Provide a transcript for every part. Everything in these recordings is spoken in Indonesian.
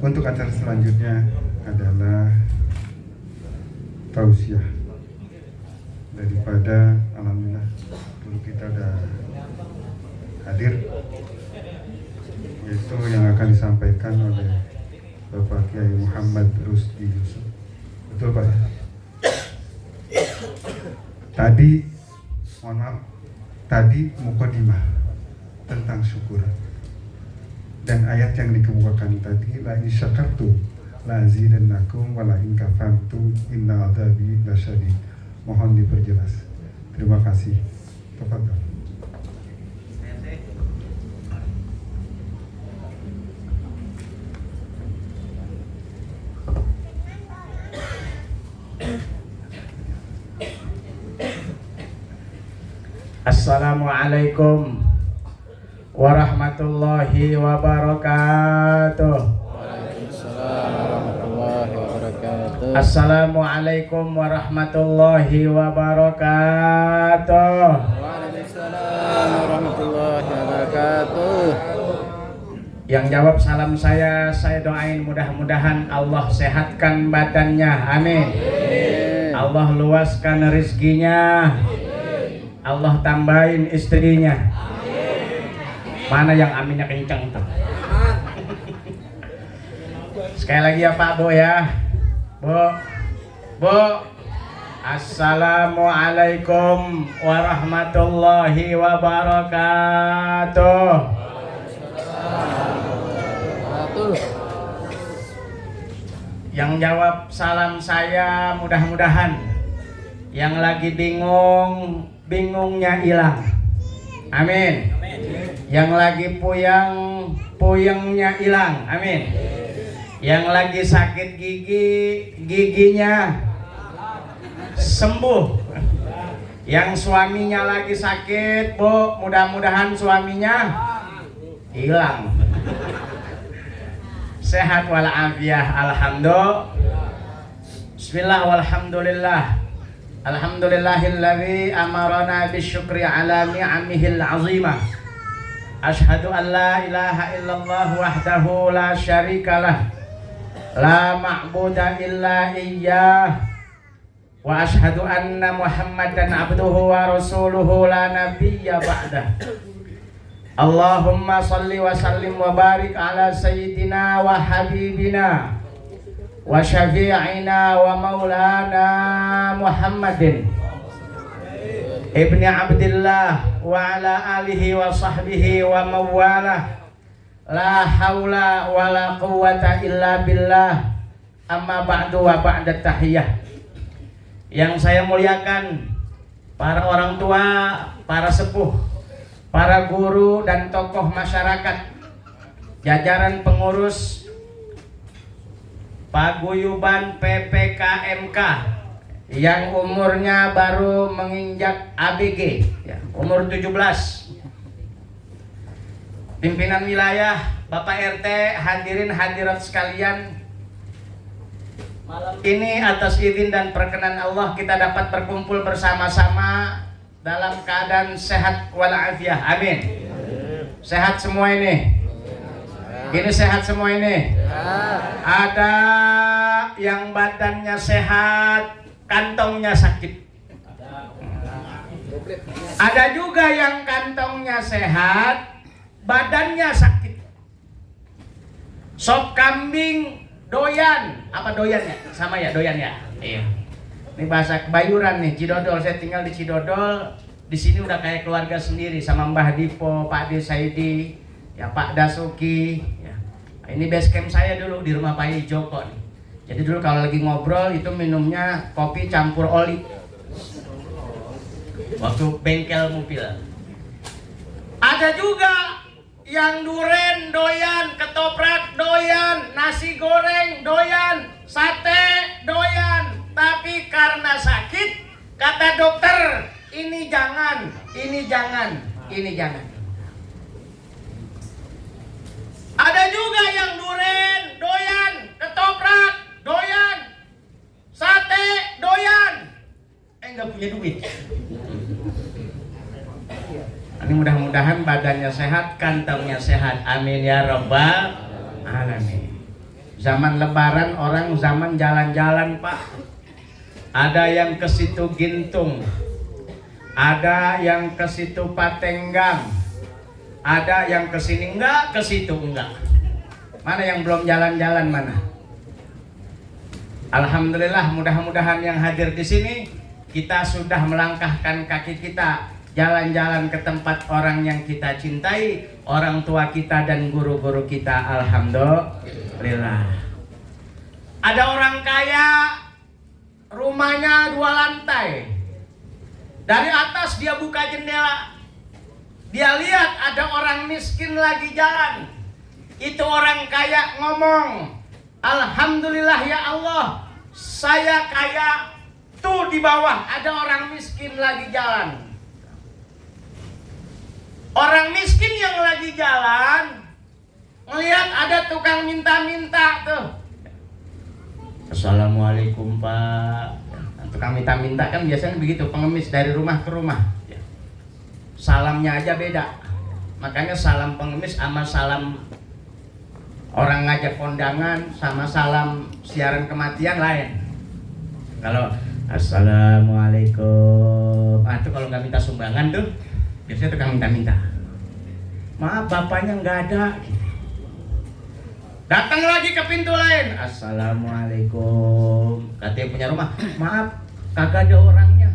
Untuk acara selanjutnya adalah tausiah daripada alhamdulillah dulu kita udah hadir, yaitu yang akan disampaikan oleh Bapak Kiai Muhammad Rusdi Yusuf. Betul Pak? Tadi, mohon maaf, tadi mukadimah tentang syukur dan ayat yang dikemukakan tadi, la in syakartum la azidannakum wa la in kafartum inna adzabi lasyadid. Mohon diperjelas. Terima kasih. Tafadhol. Assalamualaikum warahmatullahi wabarakatuh. Assalamualaikum warahmatullahi wabarakatuh. Waalaikumsalam warahmatullahi wabarakatuh. Yang jawab salam saya doain mudah-mudahan Allah sehatkan badannya, amin. Allah luaskan rezekinya, Allah tambahin istrinya. Mana yang aminnya kencang tuh? Sekali lagi ya Pak Bu ya. Bu. Assalamualaikum warahmatullahi wabarakatuh. Yang jawab salam saya mudah-mudahan yang lagi bingungnya hilang, amin. Yang lagi puyengnya hilang, amin. Yang lagi sakit giginya sembuh. Yang suaminya lagi sakit, Bu, mudah-mudahan suaminya hilang. Sehat walafiat, alhamdulillah. Bismillah walhamdulillah. Alhamdulillahilladzi amarana bisyukri ala ni'amihil azimah. Asyhadu an la ilaha illallah wahdahu la syarikalah, la ma'buda illa iyyah, wa asyhadu anna Muhammadan abduhu wa rasuluhu la nabiyya ba'dah. Allahumma salli wa sallim wa barik ala sayyidina wa habibina wa syafi'ina wa maulana Muhammadin ibni Abdillah wa ala alihi wa sahbihi wa mawalah. La haula wa la quwwata illa billah. Amma ba'du wa ba'da tahiyah. Yang saya muliakan para orang tua, para sepuh, para guru dan tokoh masyarakat, jajaran pengurus paguyuban PPKMK yang umurnya baru menginjak ABG, ya, umur 17. Pimpinan wilayah, Bapak RT, hadirin hadirat sekalian, malam ini atas izin dan perkenan Allah kita dapat berkumpul bersama-sama dalam keadaan sehat walafiat, amin. Sehat semua ini. Ini sehat semua ini. Ada yang badannya sehat, kantongnya sakit. Ada juga yang kantongnya sehat, badannya sakit. Sop kambing doyan, apa doyan ya? Sama ya, doyan ya. Iya. Ini bahasa Kebayuran nih, Cidodol. Saya tinggal di Cidodol. Di sini udah kayak keluarga sendiri sama Mbah Dipo, Pak De Saidi, ya Pak Dasuki. Ya. Nah, ini base camp saya dulu di rumah Pak Joko nih. Jadi dulu kalau lagi ngobrol itu minumnya kopi campur oli. Waktu bengkel mobil. Ada juga yang duren doyan, ketoprak doyan, nasi goreng doyan, sate doyan. Tapi karena sakit, kata dokter, ini jangan, ini jangan, ini jangan. Ada juga yang duren doyan, ketoprak doyan, sate doyan, nggak punya duit. Ini mudah-mudahan badannya sehat, kantongnya sehat, amin ya rabbal alamin. Zaman lebaran orang zaman jalan-jalan Pak. Ada yang ke situ Gintung, ada yang ke situ Patenggang, ada yang ke sini enggak, ke situ enggak. Mana yang belum jalan-jalan mana? Alhamdulillah, mudah-mudahan yang hadir di sini kita sudah melangkahkan kaki kita jalan-jalan ke tempat orang yang kita cintai, orang tua kita dan guru-guru kita. Alhamdulillah. Ada orang kaya, rumahnya 2 lantai. Dari atas dia buka jendela, dia lihat ada orang miskin lagi jalan. Itu orang kaya ngomong, alhamdulillah ya Allah, saya kaya. Tuh di bawah ada orang miskin lagi jalan. Orang miskin yang lagi jalan melihat ada tukang minta-minta tuh. Assalamualaikum Pak. Tukang minta-minta kan biasanya begitu, pengemis dari rumah ke rumah. Salamnya aja beda. Makanya salam pengemis sama salam orang ngajak kondangan sama salam siaran kematian lain. Kalau assalamualaikum, itu kalau nggak minta sumbangan tuh biasanya tukang minta-minta. Maaf bapaknya nggak ada. Datang lagi ke pintu lain. Assalamualaikum. Katanya punya rumah. Maaf, kagak ada orangnya.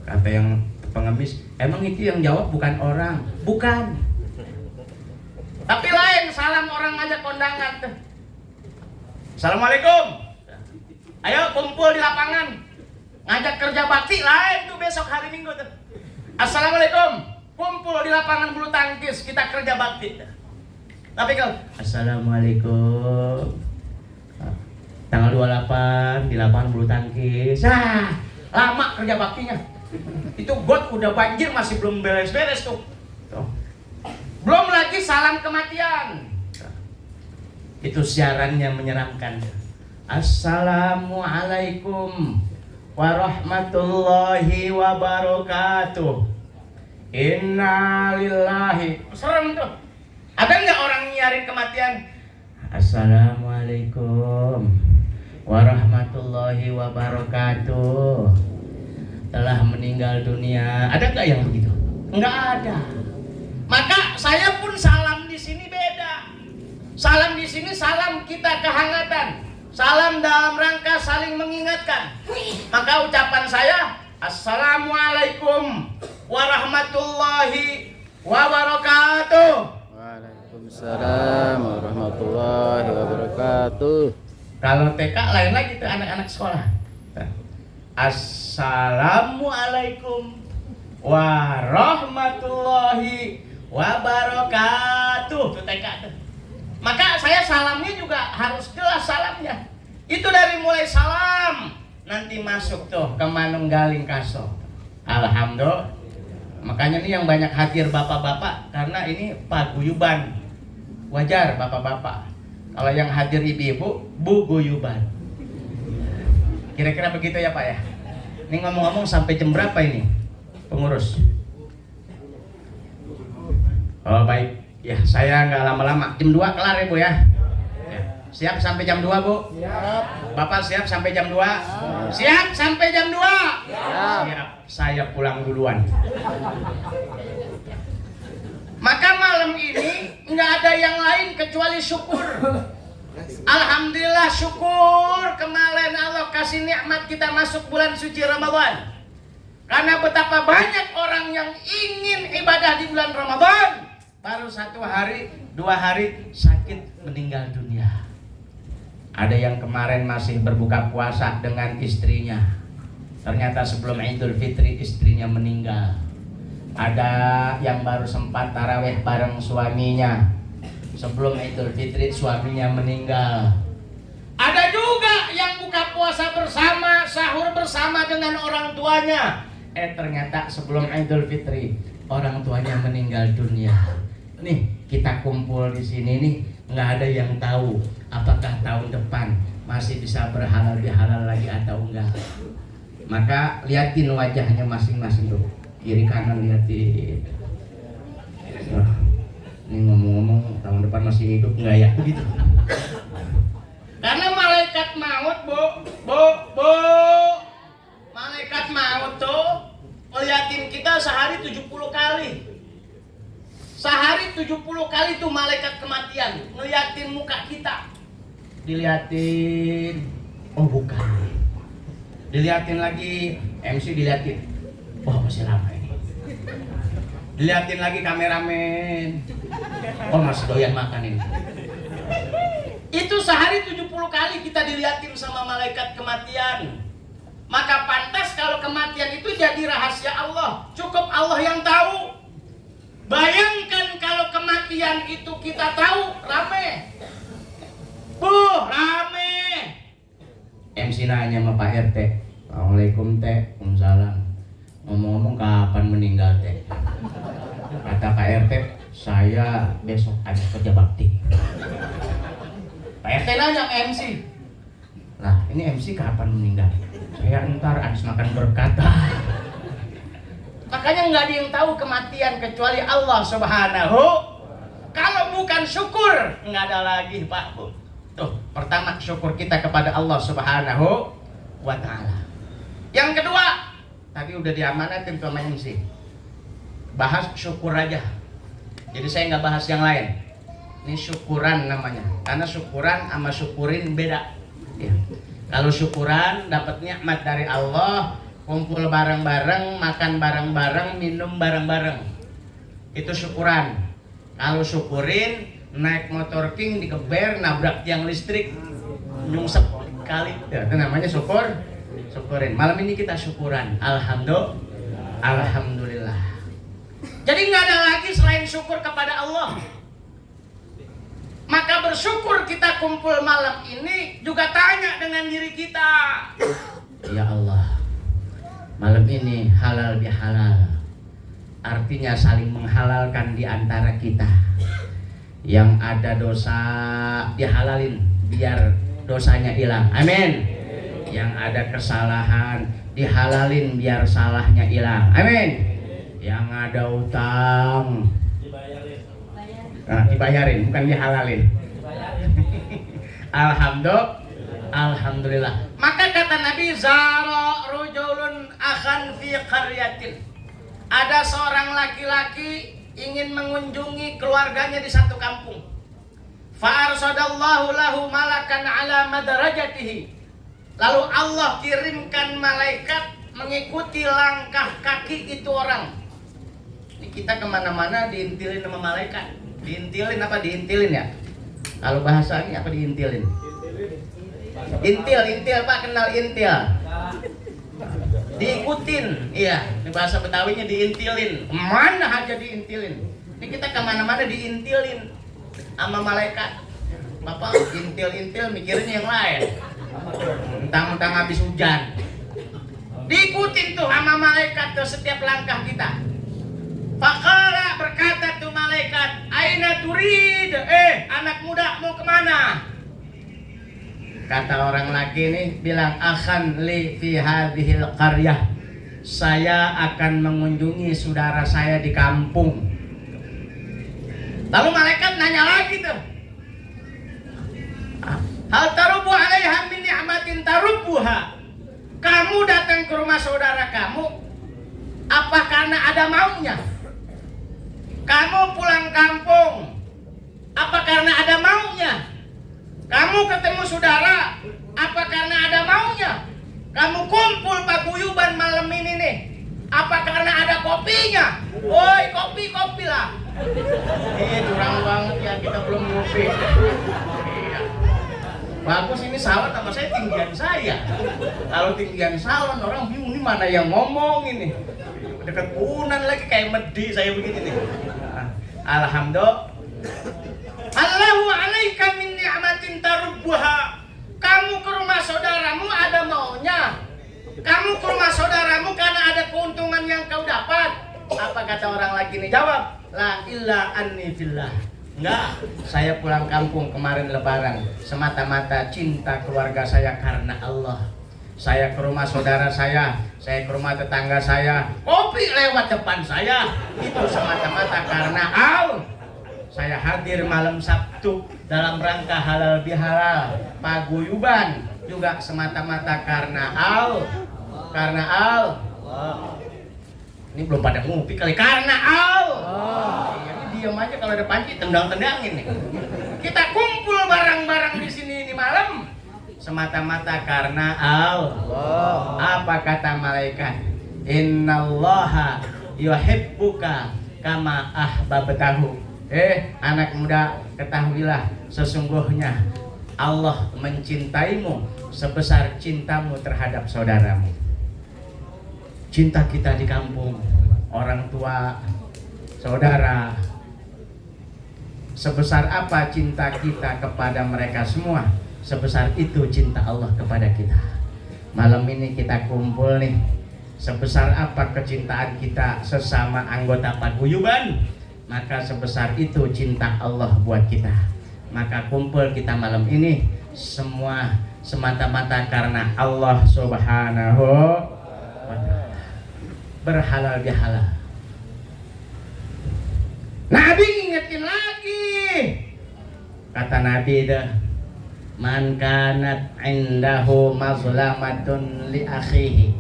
Kata yang pengemis, emang itu yang jawab bukan orang? Bukan. Tapi lain salam orang ngajak kondangan tuh. Assalamualaikum. Ayo kumpul di lapangan. Ngajak kerja bakti lain tuh besok hari Minggu tuh. Assalamualaikum. Kumpul di lapangan bulu tangkis, kita kerja bakti. Tapi kalau assalamualaikum, tanggal 28 di lapangan bulu tangkis, lama kerja baktinya. Itu got udah banjir masih belum beres-beres tuh. Belum lagi salam kematian. Itu siarannya menyeramkan. Assalamualaikum warahmatullahi wabarakatuh. Innalillahi. Serem tuh. Ada nggak orang nyiarin kematian? Assalamualaikum warahmatullahi wabarakatuh. Telah meninggal dunia. Ada nggak yang begitu? Nggak ada. Maka saya pun salam di sini beda. Salam di sini salam kita kehangatan. Salam dalam rangka saling mengingatkan. Maka ucapan saya, assalamualaikum warahmatullahi wabarakatuh. Waalaikumsalam warahmatullahi wabarakatuh. Kalau TK lain lagi tuh anak-anak sekolah. Assalamualaikum warahmatullahi wabarakatuh. Tuh TK tuh. Maka saya salamnya juga harus jelas salamnya. Itu dari mulai salam nanti masuk tuh ke manunggaling kaso. Alhamdulillah. Makanya nih yang banyak hadir bapak-bapak karena ini paguyuban. Wajar bapak-bapak. Kalau yang hadir ibu-ibu, buguyuban. Kira-kira begitu ya Pak ya. Ini ngomong-ngomong sampai jam berapa ini pengurus? Oh baik. Ya, saya nggak lama-lama. Jam 2 kelar ya Bu ya. Siap sampai jam 2 Bu? Siap. Bapak siap sampai jam 2? Siap sampai jam 2? Siap. Saya pulang duluan. Maka malam ini nggak ada yang lain kecuali syukur. Alhamdulillah syukur kemarin Allah kasih nikmat kita masuk bulan suci Ramadan. Karena betapa banyak orang yang ingin ibadah di bulan Ramadan, baru 1 hari, 2 hari sakit meninggal dunia. Ada yang kemarin masih berbuka puasa dengan istrinya, ternyata sebelum Idul Fitri istrinya meninggal. Ada yang baru sempat tarawih bareng suaminya, sebelum Idul Fitri suaminya meninggal. Ada juga yang buka puasa bersama, sahur bersama dengan orang tuanya, ternyata sebelum Idul Fitri orang tuanya meninggal dunia. Nih kita kumpul di sini nih, nggak ada yang tahu apakah tahun depan masih bisa berhalal bihalal lagi atau enggak. Maka liatin wajahnya masing-masing tuh, kiri kanan liatin. Wah, ini ngomong-ngomong tahun depan masih hidup nggak ya? Begitu. malaikat maut, Bu. Malaikat maut tuh ngeliatin kita sehari 70 kali. Sehari 70 kali tuh malaikat kematian ngeliatin muka kita. Diliatin, oh bukan. Diliatin lagi, MC diliatin. Oh masih lama ini. Diliatin lagi kameramen. Oh masih doyan makan ini. Itu sehari 70 kali kita diliatin sama malaikat kematian. Maka pantas kalau kematian itu jadi rahasia Allah. Cukup Allah yang tahu. Bayangkan kalau kematian itu kita tahu, rame. Rame. MC nanya sama Pak RT. Assalamualaikum teh, Waalaikumsalam. Ngomong-ngomong kapan meninggal teh? Kata Pak RT, saya besok ada kerja bakti. Pak RT nanya ke MC. Lah ini MC kapan meninggal? Saya ntar habis makan berkat. Makanya nggak ada yang tahu kematian kecuali Allah Subhanahu. Kalau bukan syukur nggak ada lagi Pak Bu. Tuh pertama syukur kita kepada Allah Subhanahu wa Ta'ala. Yang kedua tadi udah diamanatin sama MC. Bahas syukur aja. Jadi saya nggak bahas yang lain. Ini syukuran namanya. Karena syukuran sama syukurin beda. Ya. Kalau syukuran dapat nikmat dari Allah, kumpul bareng-bareng, makan bareng-bareng, minum bareng-bareng. Itu syukuran. Kalau syukurin, naik motor king dikeber, nabrak tiang listrik, nyungsep kali. Ya, itu namanya syukurin. Malam ini kita syukuran. Alhamdulillah. Jadi nggak ada lagi selain syukur kepada Allah. Maka bersyukur kita kumpul malam ini juga tanya dengan diri kita. Ya Allah, malam ini halal bihalal. Artinya saling menghalalkan di antara kita. Yang ada dosa dihalalin biar dosanya hilang. Amin. Yang ada kesalahan dihalalin biar salahnya hilang. Amin. Yang ada utang dibayarin, bukan dihalalin. Alhamdulillah. Maka kata Nabi, zara rujulun akhan fi qaryatin. Ada seorang laki-laki ingin mengunjungi keluarganya di satu kampung. Fa arsadallahu lahu malakan ala madrajatihi. Lalu Allah kirimkan malaikat mengikuti langkah kaki itu orang. Ini kita kemana-mana diintilin sama malaikat. Diintilin apa diintilin ya? Kalau bahasanya apa diintilin? Intil Pak, kenal intil? Diikutin, iya. Ini bahasa Betawinya diintilin. Mana aja diintilin. Ini kita kemana-mana diintilin sama malaikat. Bapak intil mikirin yang lain. Mentang-mentang habis hujan. Diikutin tuh sama malaikat tuh setiap langkah kita. Faqala berkata tuh malaikat, aina turid? Anak muda mau kemana? Kata orang laki ini bilang, akhan li fi hadhil qaryah. Saya akan mengunjungi saudara saya di kampung. Lalu malaikat nanya lagi tuh, hal tarubu alaiha min ni'matin tarubuha. Kamu datang ke rumah saudara kamu apa karena ada maunya? Kamu pulang kampung apa karena ada maunya? Kamu ketemu saudara apa karena ada maunya? Kamu kumpul paguyuban malam ini nih apa karena ada kopinya? Woi, kopi lah. Curang banget ya, kita belum ngopi. Iya. Bagus ini salon sama saya tinggian saya. Kalau tinggian salon orang bingung ini mana yang ngomong ini. Dekat punan lagi kayak medi saya begini nih. Alhamdulillah. Allahu alaika min ni'matin tarubbuha. Kamu ke rumah saudaramu ada maunya. Kamu ke rumah saudaramu karena ada keuntungan yang kau dapat. Apa kata orang lagi nih? Jawab, la illa anni fillah. Enggak, saya pulang kampung kemarin lebaran semata-mata cinta keluarga saya karena Allah. Saya ke rumah saudara saya ke rumah tetangga saya, kopi lewat depan saya. Itu semata-mata karena Allah. Saya hadir malam Sabtu dalam rangka halal bihalal, paguyuban juga semata-mata karena ini belum pada ngupi kali, karena iya, ini diam aja kalau ada panci tendang-tendangin nih. Kita kumpul barang-barang di sini ini malam semata-mata karena Allah. Apa kata malaikat? Innallaha yuhibbuka kama ahbabtahu. Anak muda, ketahuilah sesungguhnya Allah mencintaimu sebesar cintamu terhadap saudaramu. Cinta kita di kampung, orang tua, saudara, sebesar apa cinta kita kepada mereka semua, sebesar itu cinta Allah kepada kita. Malam ini kita kumpul nih, sebesar apa kecintaan kita sesama anggota paguyuban, maka sebesar itu cinta Allah buat kita. Maka kumpul kita malam ini semua semata-mata karena Allah Subhanahu wa ta'ala. Berhalal bihalal. Nabi ingetin lagi. Kata Nabi dah, man kanat indahu mazlamatun li akhihi.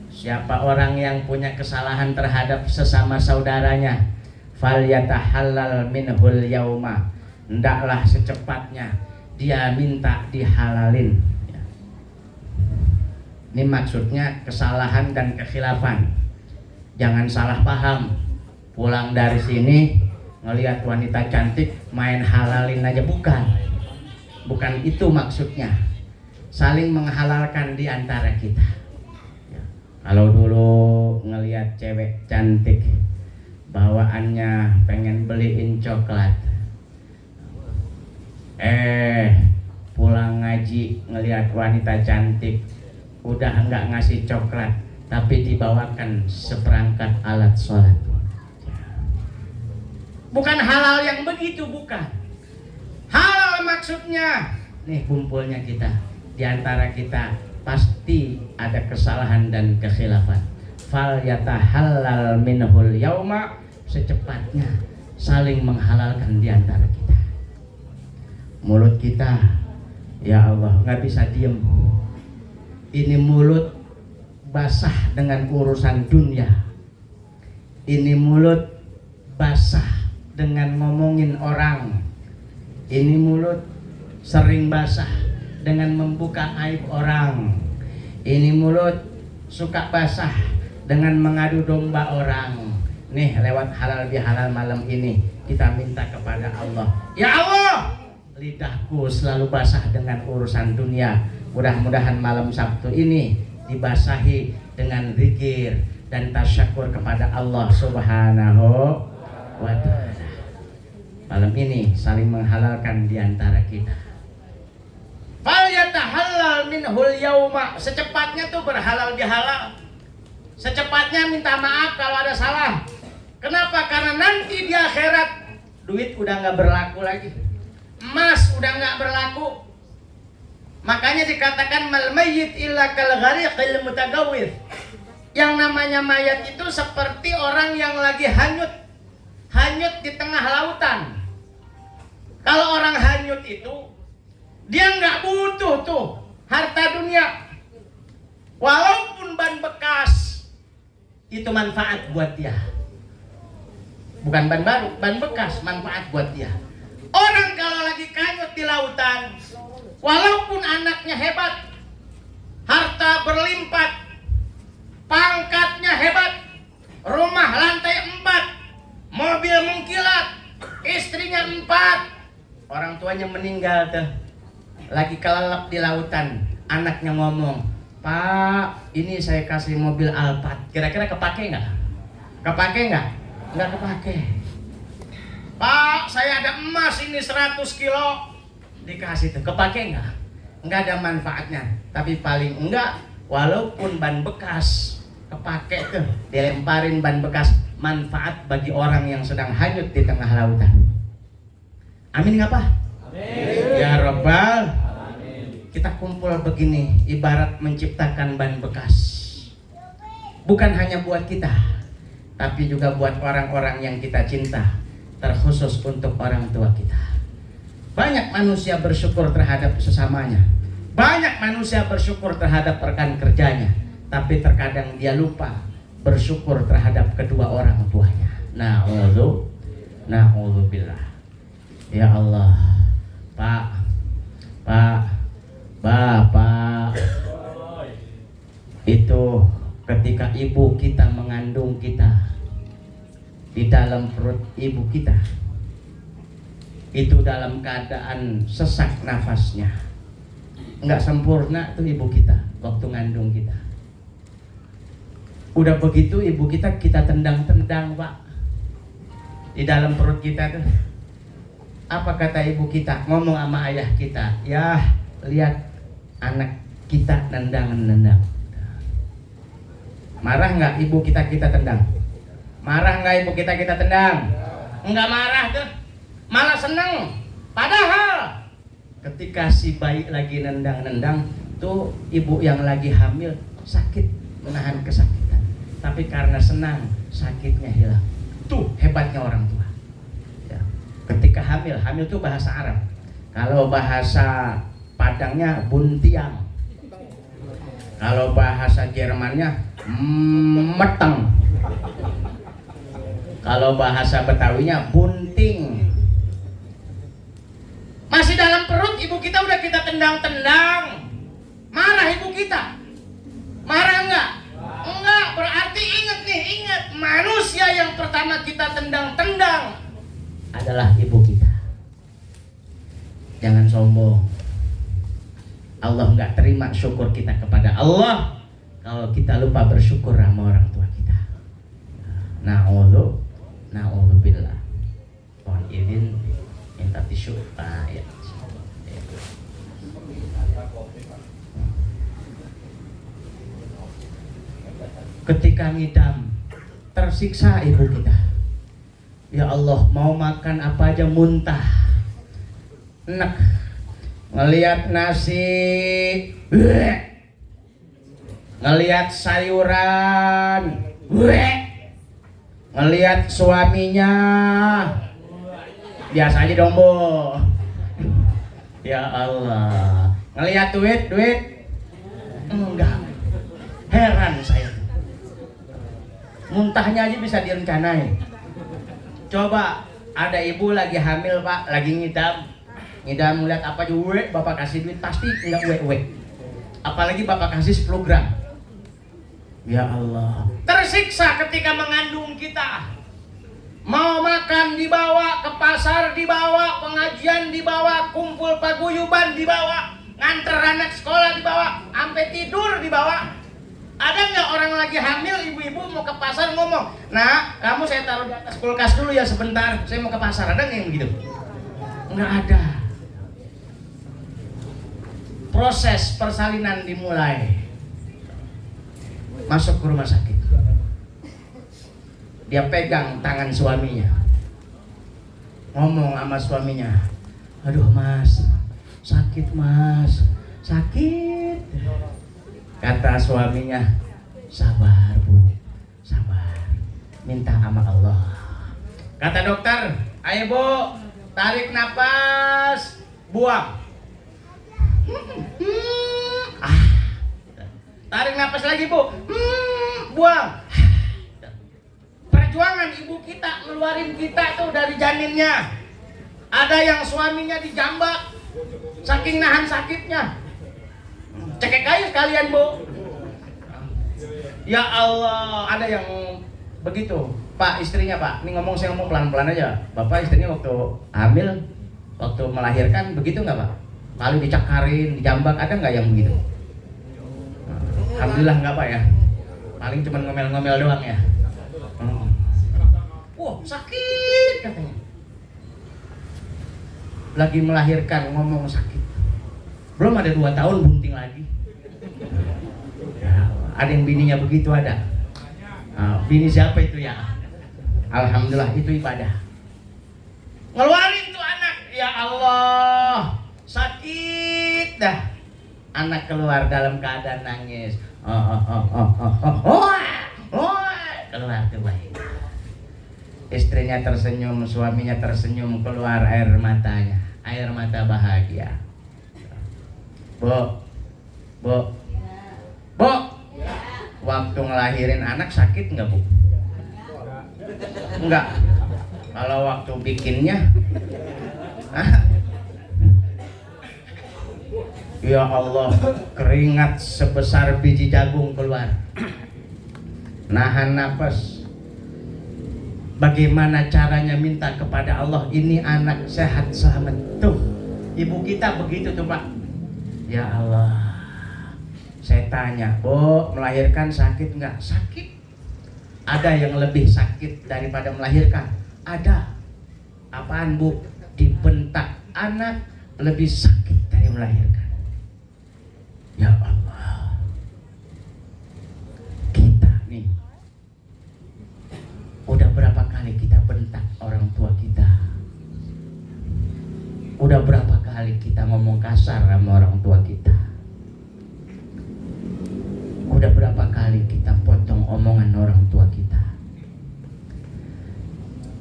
Siapa orang yang punya kesalahan terhadap sesama saudaranya, falyatahallal minhul yauma. Hendaklah secepatnya dia minta dihalalin. Ini maksudnya kesalahan dan kekhilafan. Jangan salah paham. Pulang dari sini ngelihat wanita cantik main halalin aja, bukan itu maksudnya. Saling menghalalkan di antara kita. Kalau dulu ngelihat cewek cantik bawaannya pengen beliin coklat, pulang ngaji ngelihat wanita cantik udah enggak ngasih coklat tapi dibawakan seperangkat alat sholat. Bukan halal yang begitu, bukan. Halal maksudnya nih kumpulnya kita, di antara kita pasti ada kesalahan dan kekhilafan. Fal yatahallal minhul yauma, secepatnya saling menghalalkan di antara kita. Mulut kita, ya Allah, nggak bisa diem. Ini mulut basah dengan urusan dunia. Ini mulut basah dengan ngomongin orang. Ini mulut sering basah dengan membuka aib orang. Ini mulut suka basah dengan mengadu domba orang. Nih lewat halal bihalal malam ini kita minta kepada Allah, ya Allah, lidahku selalu basah dengan urusan dunia. Mudah-mudahan malam Sabtu ini dibasahi dengan zikir dan tasyakur kepada Allah Subhanahu wa ta'ala. Malam ini saling menghalalkan di antara kita. Fal yatahallal minhul yauma, secepatnya tuh berhalal bihalal. Secepatnya minta maaf kalau ada salah. Kenapa? Karena nanti di akhirat duit udah nggak berlaku lagi, emas udah nggak berlaku. Makanya dikatakan mal mayyit illa kal ghariqil mutagawwith. Yang namanya mayat itu seperti orang yang lagi hanyut di tengah lautan. Kalau orang hanyut itu dia nggak butuh tuh harta dunia. Walaupun ban bekas itu manfaat buat dia. Bukan ban baru, ban bekas manfaat buat dia. Orang kalau lagi hanyut di lautan, walaupun anaknya hebat, harta berlimpah, pangkatnya hebat, rumah lantai 4, mobil mengkilat, istrinya 4, orang tuanya meninggal tuh, lagi kelelep di lautan, anaknya ngomong, Pak, ini saya kasih mobil Alphard, kira-kira kepake nggak? Kepake nggak? Nggak kepake. Pak, saya ada emas ini 100 kilo, dikasih tuh, kepake nggak? Nggak ada manfaatnya, tapi paling enggak walaupun ban bekas kepake tuh, dilemparin ban bekas, manfaat bagi orang yang sedang hanyut di tengah lautan. Amin nggak Pak? Amin. Ya Rabbal. Amin. Kita kumpul begini ibarat menciptakan ban bekas, bukan hanya buat kita tapi juga buat orang-orang yang kita cinta, terkhusus untuk orang tua kita. Banyak manusia bersyukur terhadap sesamanya. Banyak manusia bersyukur terhadap rekan kerjanya. Tapi terkadang dia lupa bersyukur terhadap kedua orang tuanya. Na'udzubillah. Ya Allah, Pak, Bapak, itu ketika ibu kita mengandung kita di dalam perut ibu kita, itu dalam keadaan sesak nafasnya, nggak sempurna tuh ibu kita waktu ngandung kita. Udah begitu ibu kita tendang-tendang, Pak, di dalam perut kita tuh. Apa kata ibu kita? Ngomong sama ayah kita, ya lihat anak kita nendang-nendang. Marah nggak ibu kita tendang? Marah nggak ibu kita tendang? Nggak marah tuh, malah seneng. Padahal ketika si bayi lagi nendang-nendang tuh, ibu yang lagi hamil sakit, menahan kesakitan. Tapi karena senang, sakitnya hilang. Tuh hebatnya orang tua. Ya. Ketika hamil tuh bahasa Arab. Kalau bahasa Padangnya buntiang. Kalau bahasa Jermannya meteng. Kalau bahasa Betawinya bunting. Masih dalam perut ibu kita udah kita tendang-tendang. Marah ibu kita? Marah enggak? Enggak, berarti ingat manusia yang pertama kita tendang-tendang adalah ibu kita. Jangan sombong. Allah nggak terima syukur kita kepada Allah kalau kita lupa bersyukur sama orang tua kita. Na'udzubillah. Mohon izin minta tisu. Ya. Ketika ngidam, tersiksa ibu kita. Ya Allah, mau makan apa aja muntah. Enak. Ngelihat nasi, ngelihat sayuran, ngelihat suaminya, biasa aja dong, Bu. Ya Allah, ngelihat duit, enggak. Heran saya. Muntahnya aja bisa direncanain. Coba ada ibu lagi hamil, Pak, lagi ngidam ngeliat apa aja, bapak kasih duit pasti enggak apalagi bapak kasih 10 gram. Ya Allah, tersiksa ketika mengandung kita. Mau makan dibawa, ke pasar dibawa, pengajian dibawa, kumpul paguyuban dibawa, nganter anak sekolah dibawa, sampai tidur dibawa. Ada nggak orang lagi hamil, ibu-ibu mau ke pasar ngomong, nah kamu saya taruh di atas kulkas dulu ya sebentar, saya mau ke pasar. Ada nggak yang begitu? Nggak ada. Proses persalinan dimulai, masuk ke rumah sakit. Dia pegang tangan suaminya, ngomong sama suaminya, aduh mas, sakit mas, sakit. Kata suaminya, sabar bu, sabar, minta sama Allah. Kata dokter, ayo bu, tarik nafas, buang. Tarik nafas lagi bu, buang. Perjuangan ibu kita ngeluarin kita tuh dari janinnya. Ada yang suaminya dijambak saking nahan sakitnya. Cekek aja sekalian bu. Ya Allah, ada yang begitu. Pak, istrinya Pak, ini saya ngomong pelan-pelan aja. Bapak istrinya waktu hamil, waktu melahirkan begitu nggak Pak? Paling dicakarin, dijambak, ada nggak yang begitu? Alhamdulillah nggak Pak ya. Paling cuma ngomel-ngomel doang ya. Wah sakit katanya. Lagi melahirkan ngomong sakit. Belum ada 2 tahun bunting lagi. Ya, ada yang bininya begitu ada. Bini siapa itu ya? Alhamdulillah itu ibadah. Ngeluarin tuh anak, ya Allah. Sakit dah. Anak keluar dalam keadaan nangis. Keluar tuh bayi. Istrinya tersenyum, suaminya tersenyum, keluar air matanya. air mata bahagia. Bu, Bu, Bu, waktu ngelahirin anak sakit nggak Bu? Enggak. Kalau waktu bikinnya, ya Allah, keringat sebesar biji jagung keluar. Nahan nafas. Bagaimana caranya minta kepada Allah ini anak sehat selamat? Tuh, ibu kita begitu tuh Pak. Ya Allah, saya tanya, Bu, melahirkan sakit nggak? Sakit. Ada yang lebih sakit daripada melahirkan? Ada. Apaan Bu? Dibentak anak lebih sakit dari melahirkan. Ya Allah, kita nih udah berapa kali kita bentak orang tua kita? Udah berapa kali kita ngomong kasar sama orang tua kita? Udah berapa kali kita potong omongan orang tua kita?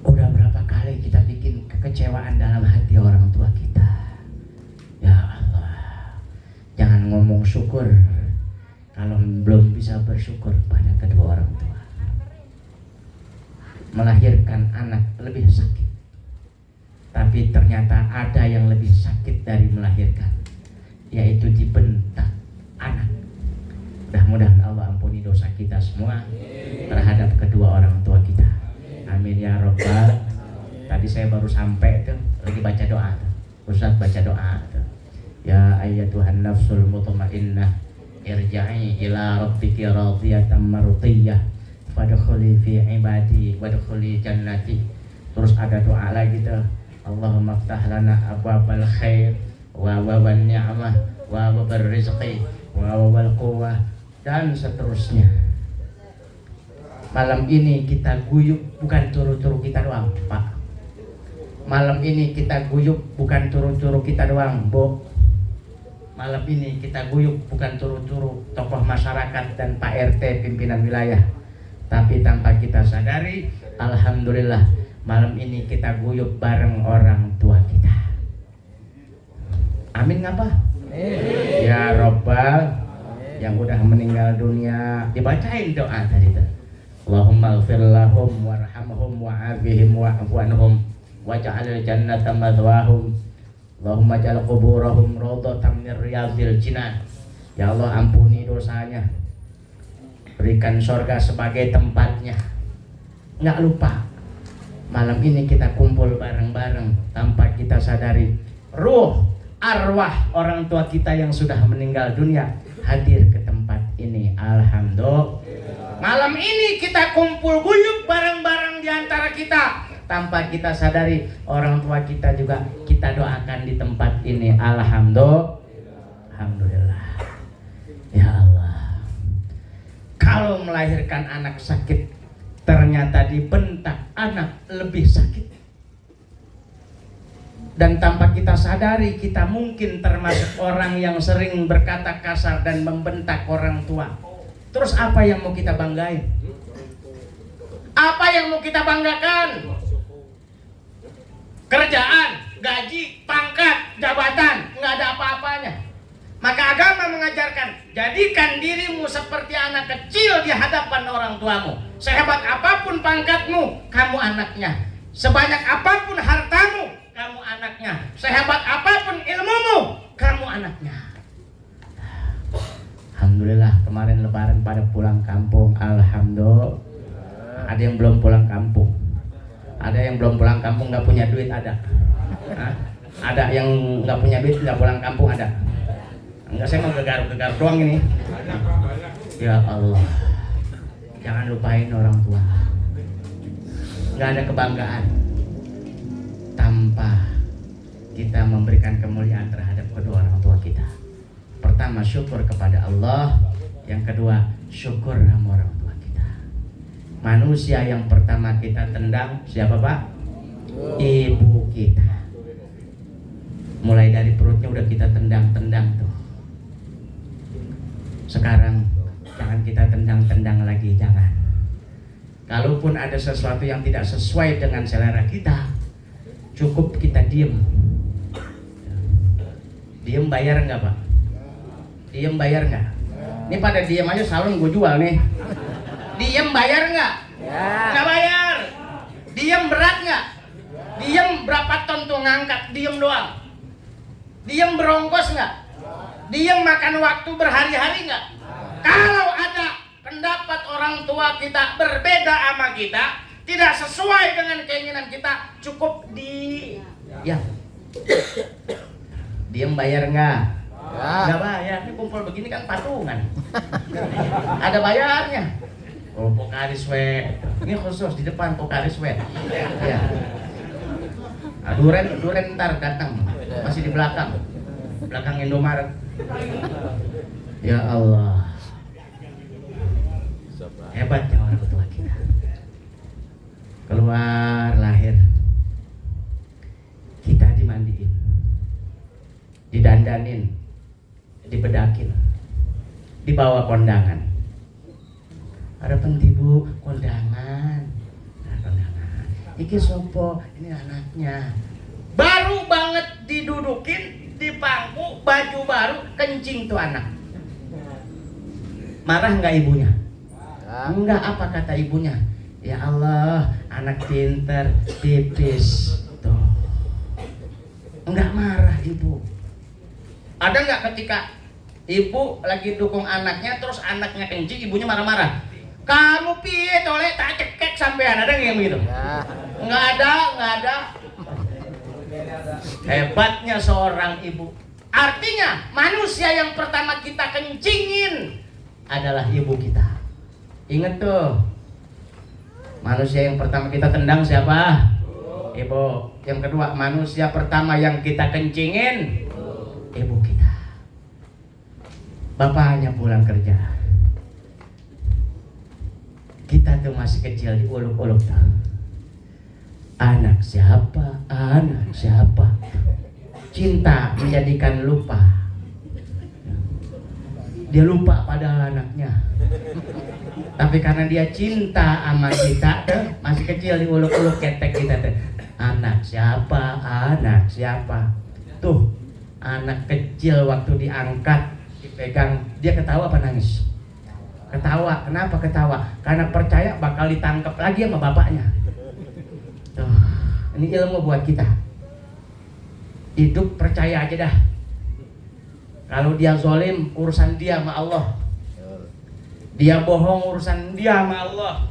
Udah berapa kali kita bikin kekecewaan dalam hati orang tua kita? Ya Allah, jangan ngomong syukur kalau belum bisa bersyukur pada kedua orang tua. Melahirkan anak lebih sakit, tapi ternyata ada yang lebih sakit dari melahirkan, yaitu dibentak anak. Mudah-mudahan Allah ampuni dosa kita semua terhadap kedua orang tua kita. Amin ya Rabbal. Tadi saya baru sampai tuh, lagi baca doa tuh. Ustaz baca doa tuh. Ya ayyatuhan nafsul mutmainnah, irja'i ila rabbiki radiyatan mardiyah, fadkhuli fi ibadi wadkhuli jannati. Terus ada doa lagi tuh. Allahumma ftah lana abwabal khair wa waban ni'mah wa wabar rizqi wa wal quwwah, dan seterusnya. Malam ini kita guyup bukan turu-turu kita doang, Pak. Malam ini kita guyup bukan turu-turu kita doang, Bu. Malam ini kita guyup bukan turu-turu tokoh masyarakat dan Pak RT pimpinan wilayah, tapi tanpa kita sadari, alhamdulillah, malam ini kita guyup bareng orang tua kita. Amin ngapa? Ya Rabbal, yang udah meninggal dunia dibacain doa tadi tuh. Allahumma ighfir lahum warhamhum wa'afihim wa'fu anhum waj'al jannata madwahum. Allahumma ja'al quburahum rawdatan min riyadhil jinan. Ya Allah, ampuni dosanya, berikan surga sebagai tempatnya. Nggak lupa, malam ini kita kumpul bareng-bareng tanpa kita sadari, ruh arwah orang tua kita yang sudah meninggal dunia hadir ke tempat ini. Alhamdulillah, malam ini kita kumpul guyup bareng-bareng di antara kita tanpa kita sadari, orang tua kita juga kita doakan di tempat ini. Alhamdulillah. Ya Allah, kalau melahirkan anak sakit, ternyata dibentak anak lebih sakit. Dan tanpa kita sadari, kita mungkin termasuk orang yang sering berkata kasar dan membentak orang tua. Terus apa yang mau kita banggain? Apa yang mau kita banggakan? Kerjaan, gaji, pangkat, jabatan, nggak ada apa-apanya. Maka agama mengajarkan, jadikan dirimu seperti anak kecil di hadapan orang tuamu. Sehebat apapun pangkatmu, kamu anaknya. Sebanyak apapun hartamu, kamu anaknya. Sehebat apapun ilmumu, kamu anaknya. Alhamdulillah, kemarin lebaran pada pulang kampung. Alhamdulillah. Ada yang belum pulang kampung. Ada yang belum pulang kampung, nggak punya duit, ada. Ada yang nggak punya duit, nggak pulang kampung, ada. Enggak, saya mau gegar-gegar doang ini. Ya Allah, jangan lupain orang tua. Nggak ada kebanggaan tanpa kita memberikan kemuliaan terhadap kedua orang tua kita. Pertama, syukur kepada Allah. Yang kedua, syukur sama orang tua kita. Manusia yang pertama kita tendang siapa, Pak? Ibu kita. Mulai dari perutnya udah kita tendang-tendang tuh. Sekarang jangan kita tendang-tendang lagi, jangan. Kalaupun ada sesuatu yang tidak sesuai dengan selera kita, cukup kita diem. Diem bayar nggak Pak? Diem bayar nggak? Ini pada diem aja salon gue jual nih. Diem bayar nggak? Nggak bayar. Diem berat nggak? Diem berapa ton tuh ngangkat? Diem doang. Diem berongkos nggak? Diem makan waktu berhari-hari nggak? Kalau ada pendapat orang tua kita berbeda sama kita, tidak sesuai dengan keinginan kita, cukup ya. Diem bayar nggak? Nggak bayar. Ini kumpul begini kan patungan. Ada bayarnya. Oh, Pokaris we. Ini khusus di depan Pokaris we. Ya. Nah, Duren ntar datang. Masih di belakang. Belakang Indomaret. Ya Allah. Hebatnya orang tua kita. Keluar lahir, kita dimandiin, didandanin, dibedakin, dibawa kondangan. Ada penting Bu, kondangan. Nah, kondangan. Iki sopo, ini anaknya. Baru banget didudukin di pangku, baju baru, kencing tuh anak. Marah nggak ibunya? Enggak, apa kata ibunya? Ya Allah, anak pinter, tipis. Tuh. Enggak marah ibu. Ada nggak ketika ibu lagi dukung anaknya, terus anaknya kencing, ibunya marah-marah? Kamu piye tolek tak cekek sampean, ada nggak yang begitu? Nggak ada. Hebatnya seorang ibu. Artinya manusia yang pertama kita kencingin adalah ibu kita. Ingat tuh, manusia yang pertama kita tendang siapa? Ibu. Yang kedua, manusia pertama yang kita kencingin ibu kita. Bapaknya pulang kerja, kita tuh masih kecil diuluk-uluk tuh. Anak siapa? Anak siapa? Cinta menjadikan lupa. Dia lupa pada anaknya. Tapi karena dia cinta sama kita, masih kecil diuluk-uluk ketek kita tuh. Anak siapa? Anak siapa? Tuh, anak kecil waktu diangkat, dipegang, dia ketawa apa nangis? Ketawa. Kenapa ketawa? Karena percaya bakal ditangkap lagi sama bapaknya. Tuh, ini ilmu buat kita. Hidup percaya aja dah. Kalau dia zolim, urusan dia sama Allah. Dia bohong, urusan dia sama Allah.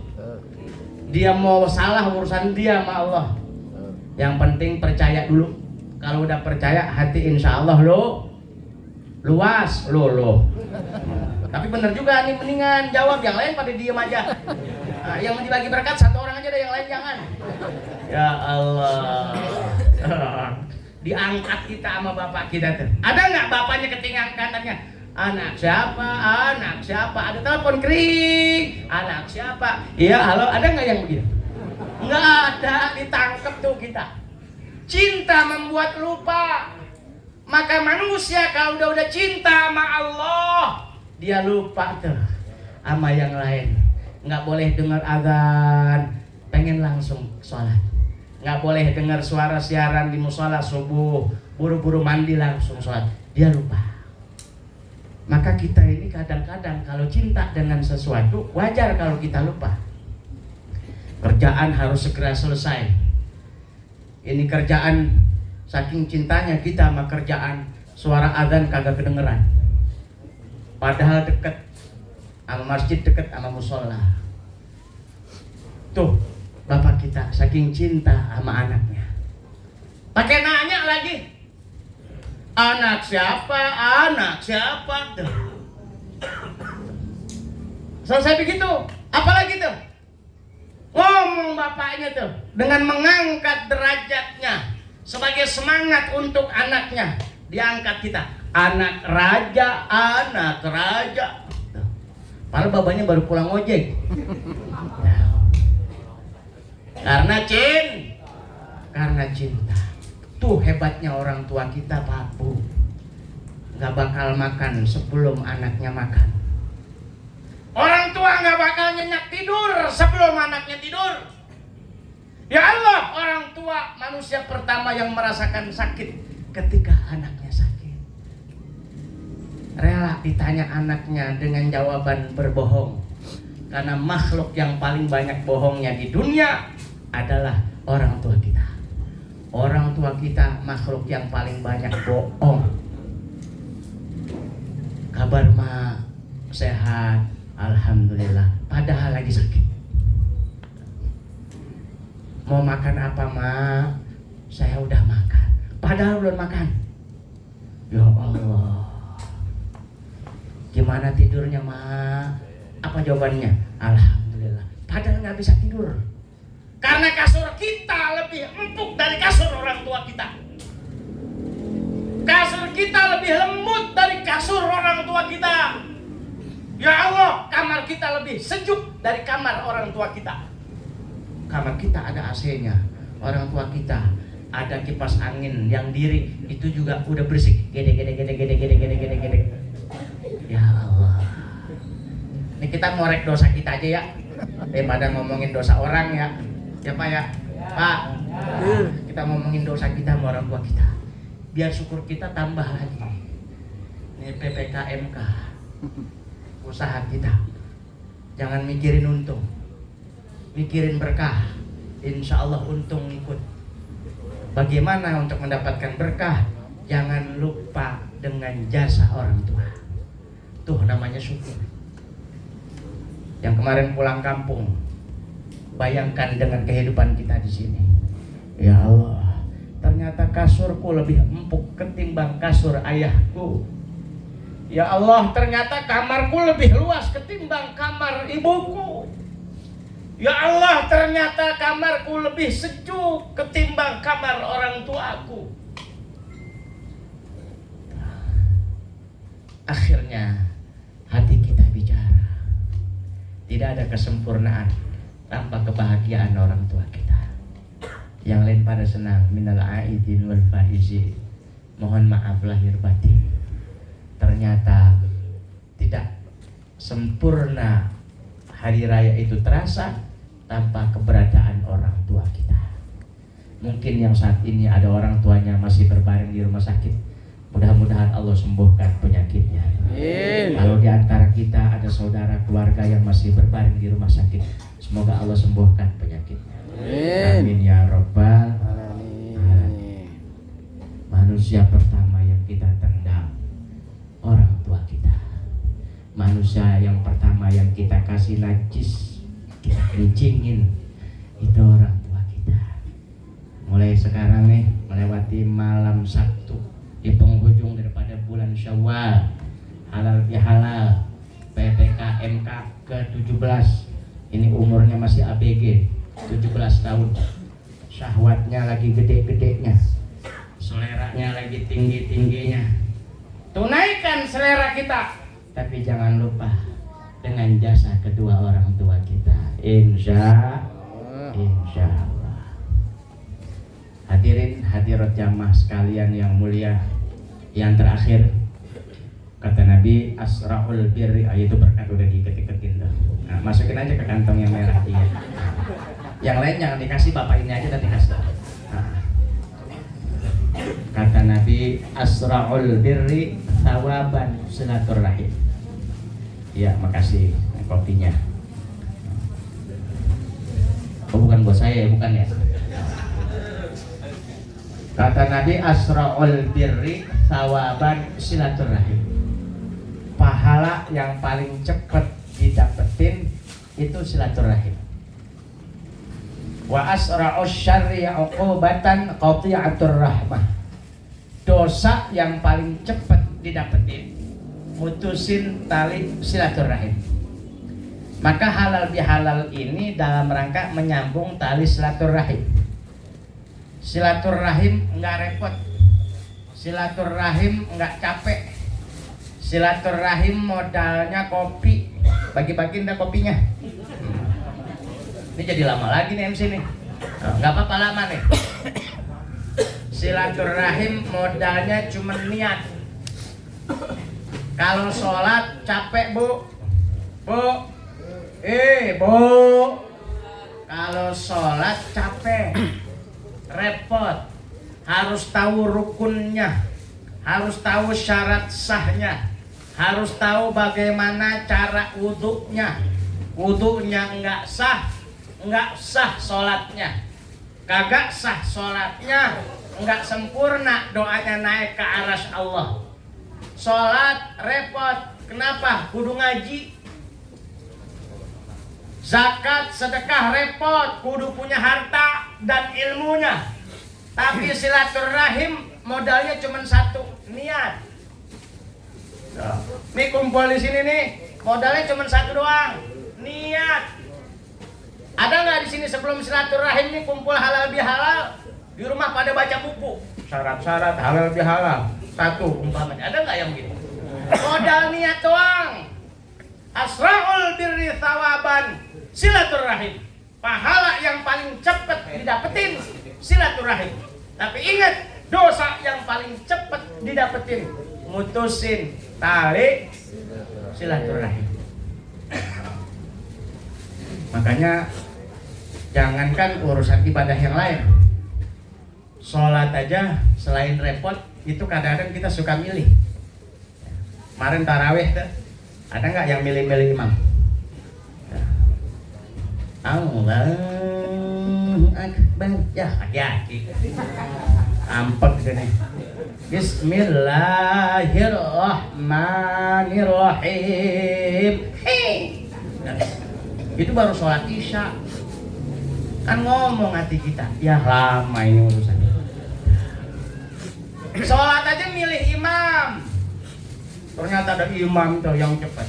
Dia mau salah, urusan dia sama Allah. Yang penting percaya dulu. Kalau udah percaya, hati insya Allah luas. Tapi bener juga nih, mendingan jawab, yang lain pada diem aja. Nah, yang dibagi berkat satu orang aja deh, yang lain jangan. Ya Allah. Diangkat kita sama bapak kita tuh. Ada nggak bapaknya ketinggalan katanya? Anak siapa? Anak siapa? Ada telepon kering. Anak siapa? Iya, halo. Ada nggak yang begitu? Nggak ada. Ditangkap tuh kita. Cinta membuat lupa. Maka manusia kalau udah cinta sama Allah, dia lupa tuh sama yang lain. Nggak boleh dengar azan, pengen langsung sholat. Nggak boleh dengar suara siaran di musola subuh, buru-buru mandi langsung sholat. Dia lupa. Maka kita ini kadang-kadang kalau cinta dengan sesuatu, wajar kalau kita lupa. Kerjaan harus segera selesai. Ini kerjaan, saking cintanya kita sama kerjaan, suara azan kagak kedengeran. Padahal deket sama masjid, deket sama musola. Tuh, bapak kita saking cinta sama anaknya, pakai nanya lagi, anak siapa? Anak siapa? Tuh. Selesai begitu, apalagi tuh? Ngomong bapaknya tuh dengan mengangkat derajatnya sebagai semangat untuk anaknya, diangkat kita, anak raja, anak raja. Tuh. Padahal bapaknya baru pulang ojek. Karena cinta. Tuh hebatnya orang tua kita, Pak Bu. Gak bakal makan sebelum anaknya makan. Orang tua gak bakal nyenyak tidur sebelum anaknya tidur. Ya Allah, orang tua manusia pertama yang merasakan sakit ketika anaknya sakit. rela ditanya anaknya dengan jawaban berbohong. Karena makhluk yang paling banyak bohongnya di dunia adalah orang tua kita. Orang tua kita makhluk yang paling banyak bohong. Kabar ma sehat, alhamdulillah, padahal lagi sakit. Mau makan apa ma? Saya udah makan, padahal belum makan. Ya Allah, gimana tidurnya ma? Apa jawabannya? Alhamdulillah, padahal nggak bisa tidur. Karena kasur kita lebih empuk dari kasur orang tua kita. Kasur kita lebih lembut dari kasur orang tua kita. Ya Allah, kamar kita lebih sejuk dari kamar orang tua kita. Kamar kita ada AC-nya, orang tua kita ada kipas angin yang diri, itu juga udah bersih. Gede. Ya Allah. Ini kita ngorek dosa kita aja ya, daripada ngomongin dosa orang ya. Ya Pak ya, Pak. Kita ngomongin dosa kita sama orang tua kita. Biar syukur kita tambah lagi. Ini PPKMK, usaha kita. Jangan mikirin untung, mikirin berkah. Insya Allah untung ikut. Bagaimana untuk mendapatkan berkah? Jangan lupa dengan jasa orang tua. Tuh namanya syukur. Yang kemarin pulang kampung, bayangkan dengan kehidupan kita di sini. Ya Allah, ternyata kasurku lebih empuk ketimbang kasur ayahku. Ya Allah, ternyata kamarku lebih luas ketimbang kamar ibuku. Ya Allah, ternyata kamarku lebih sejuk ketimbang kamar orang tuaku. Akhirnya hati kita bicara. Tidak ada kesempurnaan tanpa kebahagiaan orang tua kita. Yang lain pada senang, minal aidin wal faizin. Mohon maaf lahir batin. Ternyata tidak sempurna hari raya itu terasa tanpa keberadaan orang tua kita. Mungkin yang saat ini ada orang tuanya masih berbaring di rumah sakit. Mudah-mudahan Allah sembuhkan penyakitnya. Kalau di antara kita ada saudara keluarga yang masih berbaring di rumah sakit, semoga Allah sembuhkan penyakitnya. Amin ya Rabbal alamin. Manusia pertama yang kita tendang, orang tua kita. Manusia yang pertama yang kita kasih najis, kita kencingin, itu orang tua kita. Mulai sekarang nih, melewati malam Sabtu, di penghujung daripada bulan Syawal, halal bihalal, PPKMK ke-17. Ini umurnya masih ABG, 17 tahun. Syahwatnya lagi gede-gedenya, seleranya lagi tinggi-tingginya. Tunaikan selera kita, tapi jangan lupa dengan jasa kedua orang tua kita. Insya Allah. Hadirin hadirat jamaah sekalian yang mulia, yang terakhir kata Nabi, asra'ul birri, itu berkat udah diketik-ketin tuh. Nah, masukin aja ke kantong yang merah iya. Yang lain jangan dikasih, bapak ini aja tadi kasih. Nah. Kata Nabi, asra'ul birri thawaban silaturrahim. Ya, makasih kopinya. Oh, bukan buat saya, bukan ya. Kata Nabi, asra'ul birri thawaban silaturrahim. Pahala yang paling cepat didapetin itu silaturahim. Wa asra'us syarri uqubatan qati'atur rahmah. Dosa yang paling cepat didapetin mutusin tali silaturahim. Maka halal bihalal ini dalam rangka menyambung tali silaturahim. Silaturahim enggak repot. Silaturahim enggak capek. Silaturahim modalnya kopi. Bagi-bagi enggak kopinya. Ini jadi lama lagi nih MC nih. Enggak apa-apa lama nih. Silaturahim modalnya cuma niat. Kalau sholat capek bu. Bu. Bu. Kalau sholat capek, repot. Harus tahu rukunnya, harus tahu syarat sahnya, harus tahu bagaimana cara wudhunya. Wudhunya nggak sah sholatnya. Kagak sah sholatnya, nggak sempurna doanya naik ke aras Allah. Sholat repot, kenapa? Kudu ngaji. Zakat, sedekah repot, kudu punya harta dan ilmunya. Tapi silaturahim modalnya cuma satu, niat. Nih kumpul di sini nih, modalnya cuma satu doang, niat. Ada nggak di sini sebelum silaturahim nih kumpul halal bihalal, di rumah pada baca buku syarat-syarat halal bihalal satu umpamanya, ada nggak yang gitu? Modal niat doang. Asraul birri thawaban silaturahim, pahala yang paling cepat didapetin silaturahim. Tapi ingat, dosa yang paling cepat didapetin mutusin tali silaturahim. Makanya jangankan urusan ibadah yang lain, sholat aja selain repot itu kadang-kadang kita suka milih. Kemarin tarawih tuh, ada nggak yang milih-milih imam? Allahu Akbar, ya hati-hati, ampek gini. Bismillahirrahmanirrahim. Itu baru sholat isya. Kan ngomong hati kita, ya lama ini urusannya. Sholat aja milih imam. Ternyata ada imam tuh yang cepat.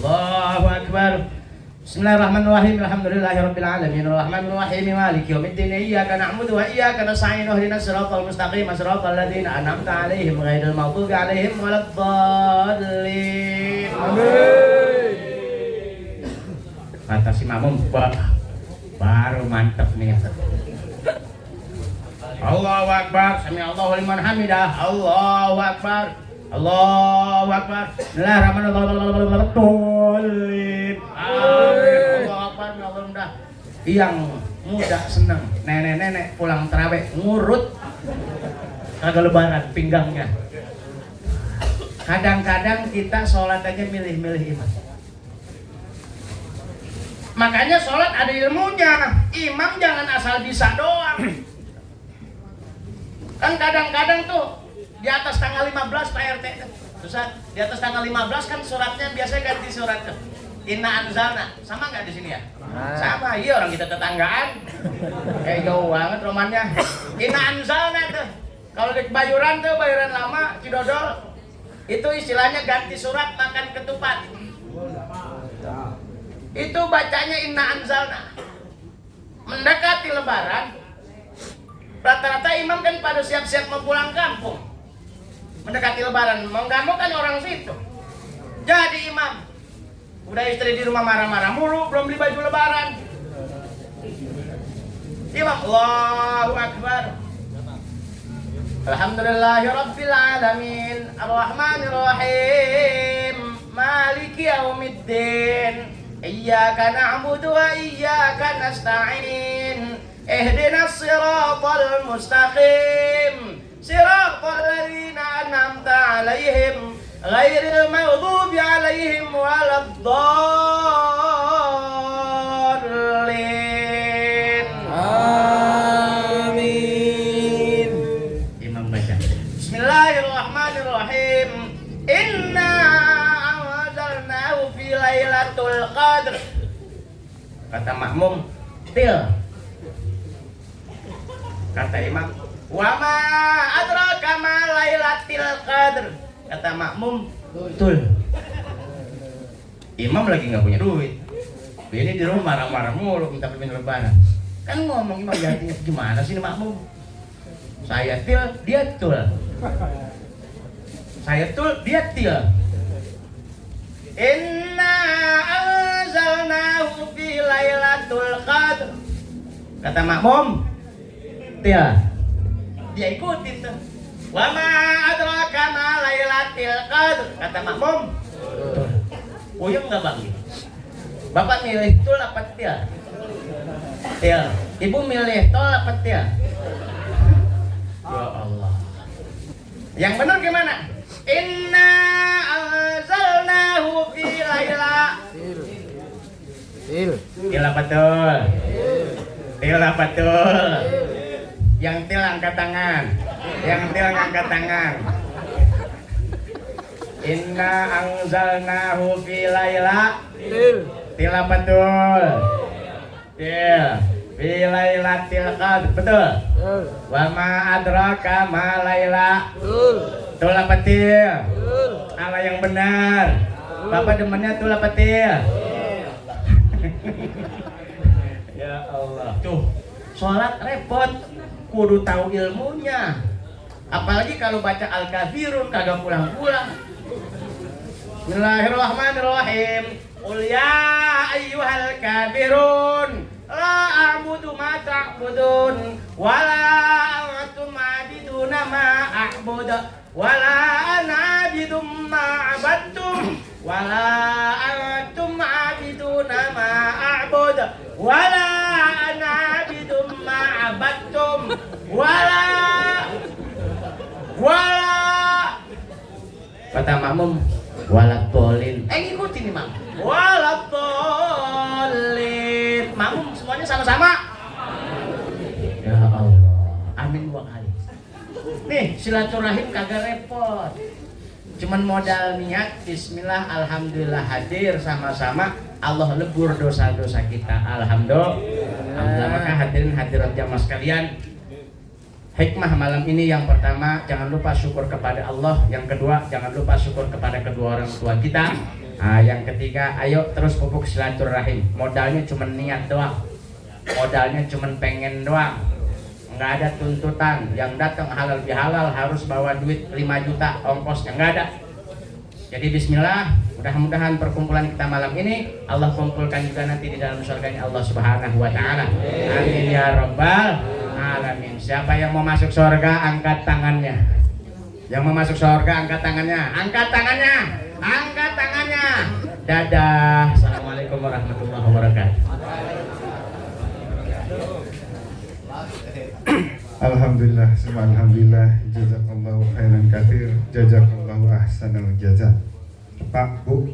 Allahu Akbar. Bismillahirrahmanirrahim. Alhamdulillahirabbil alamin. Arrahmanirrahim. Maliki yaumiddin. Iyyaka na'budu wa iyyaka nasta'in. Ihdinas siratal mustaqim. Siratal ladzina an'amta 'alaihim ghairil maghdubi 'alaihim waladdallin. Amin. Kata si Mamum, baru mantep nih. Allahu Akbar. Sami Allahu liman hamidah. Allahu Akbar. Allahu Akbar. Bismillahirrahmanirrahim. Amin. Allahu Akbar. Alhamdulillah. Yang muda senang, nenek-nenek pulang tarawih ngurut kagak lebaran pinggangnya. Kadang-kadang kita sholat aja milih-milih imam. Makanya sholat ada ilmunya. Imam jangan asal bisa doang. Kan kadang-kadang tuh di atas tanggal 15 Pak RT, Ustaz, di atas tanggal 15 kan suratnya biasanya ganti surat tuh. Inna anzalna, sama nggak di sini ya? Sama, iya orang kita tetanggaan. Jauh banget romannya. Inna anzalna tuh. Kalau di Bayuran tuh, Bayuran lama, Cidodol, itu istilahnya ganti surat makan ketupat. Itu bacanya inna anzalna. Mendekati lebaran, rata-rata imam kan pada siap-siap mau pulang kampung. Mendekati lebaran, mau nggak mau kan orang situ. Jadi imam, udah istri di rumah marah-marah mulu, belum beli baju lebaran. Imam, Allahu Akbar. Alhamdulillahirabbil alamin, arrahmanirrahim, maliki yaumiddin, iyyaka na'budu wa iyyaka nasta'in, ihdinas siratal mustaqim, siratal ladzina an'amta 'alaihim ghairil maghdubi 'alaihim waladdallin. Amin. Imam baca Bismillahirrahmanirrahim. Inna anzalnahu fi lailatul qadr. Kata makmum, til. Kata imam, wa ma adraka ma lailatul qadr. Kata makmum, betul. Imam lagi nggak punya duit. Ini di rumah marah-marah mulu minta pemimpin lebaran. Kan ngomong imam gantinya gimana sih ini makmum? Saya til, dia tul. Saya tul, dia til. Inna anzalnahu fi lailatul qadr. Kata makmum, til. Dia ikutin tuh. Wa ma adraka ma lailatul qadr. Kata makmum, uyung nggak bang? Bapak milih tul apa til? Til. Ibu milih tol apa til? Ya Allah. Yang benar gimana? Inna anzal Til apa betul? Til apa betul? Yang til angkat tangan. Yang til angkat tangan. Inna anzalnahu fi laila. Til apa betul? Til. Fi lailatil qadr. Betul? Wa ma adraka ma laila. Betul apa til? Ala yang benar. Bapak demennya tuh apa til? Ya Allah. Tuh, sholat repot, kudu tahu ilmunya. Apalagi kalau baca Al-Kafirun kagak pulang-pulang. Bismillahirrahmanirrahim. Qul ya ayyuhal kafirun la a'budu ma ta'budun wa la antum 'abiduna ma a'budu wa la ana 'abidum ma 'abadtum wa la antum 'abiduna ma a'budu wa la ana 'abidum ma 'abadtum wa la kata makmum walat dolin ngikutin nih mak walat dolin makmum semuanya sama-sama ya Allah amin 2 kali nih silaturahim kagak repot cuman modal niat bismillah alhamdulillah hadir sama-sama Allah lebur dosa-dosa kita alhamdulillah maka hadirin hadirat jamaah sekalian hikmah malam ini yang pertama jangan lupa syukur kepada Allah, yang kedua jangan lupa syukur kepada kedua orang tua kita, yang ketiga ayo terus pupuk silaturahim. Modalnya cuma niat doang, modalnya cuma pengen doang, nggak ada tuntutan. Yang datang halal bihalal harus bawa duit 5 juta ongkosnya nggak ada. Jadi bismillah, mudah-mudahan perkumpulan kita malam ini Allah kumpulkan juga nanti di dalam surganya Allah Subhanahu wa taala. Amin ya rabbal alamin. Siapa yang mau masuk surga angkat tangannya. Yang mau masuk surga angkat tangannya. Angkat tangannya. Angkat tangannya. Dadah. Assalamualaikum warahmatullahi wabarakatuh. Alhamdulillah, semua alhamdulillah, jazakallahu khairan katsir, jazakallahu ahsanal jazaa. Pak, Bu,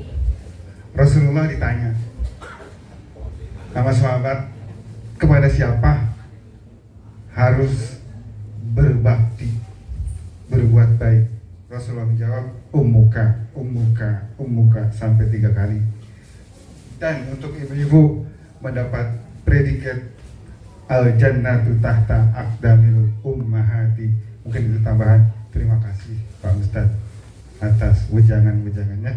Rasulullah ditanya sama sahabat kepada siapa harus berbakti, berbuat baik. Rasulullah menjawab ummuka, ummuka, ummuka sampai 3 kali. Dan untuk ibu-ibu mendapat predikat al-jannatu tahta aqdamil ummahati. Mungkin itu tambahan. Terima kasih Pak Ustadz atas wejangan-wejangannya.